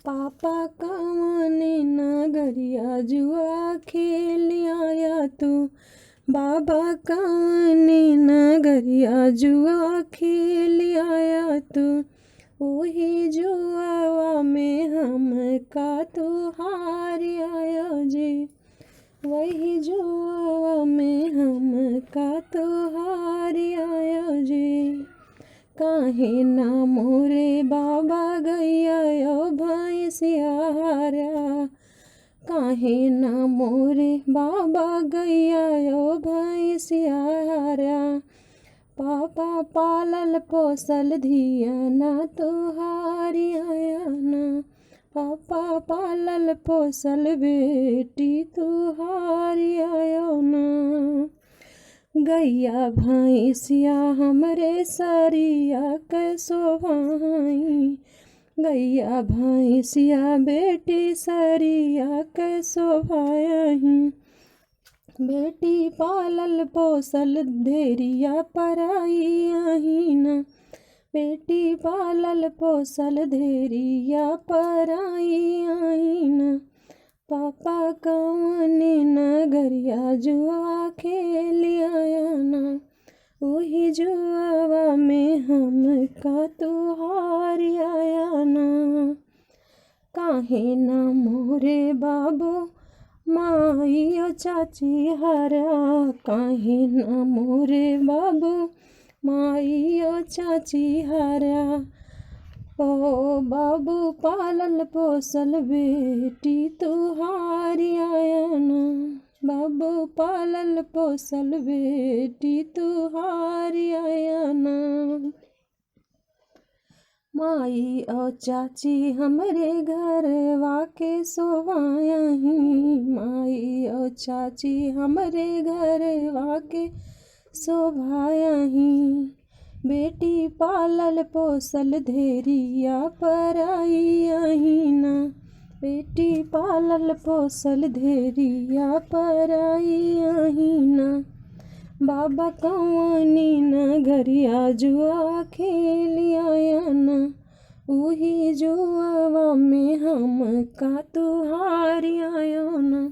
पापा कवन नगरिया जुआ खेल आया तू। बाबा कवन नगरिया जुआ खेल आया तू। वही जुआवा में हम का तू हार आया जी। वही जुआवा में हम का तू हार आया जी। काहे ना मोरे बाबा गैया भैंसिया हारा। काहे ना मोरे बाबा गैया भैंसिया हारा। पापा पालल पोसल धिया ना तुहारी आया ना। पापा पालल पोसल बेटी तुहारी आया ना। गैया भैंसिया हमरे सरिया कैसो भाई। गैया भैंसिया बेटी सरिया कैसो भाई। बेटी पालल पोसल धेरिया पराई आहीना। बेटी पालल पोसल धेरिया पराई आहीना। पापा कवन नगरिया जुआ खेल आया ना। वही जुआवा में हम का तुहार आया ना। काहे ना मोरे बाबू माई चाची हरा। काहे ना मोरे बाबू माई चाची हरा। ओ बाबू पालल पोसल बेटी तुहारी आया ना। बाबू पालल पोसल बेटी तुहारी आया ना। माई और चाची हमरे घरवा के सोवाया ही। माई और चाची हमरे घरवा के शोभाया ही। बेटी पालल पोसल धेरिया पराई आहीना। बेटी पालल पोसल धेरिया पराई आहीना। बाबा कवनी नगरिया जुआ खेल आया ना। वही जुआवा में हम का तुहारी आया ना।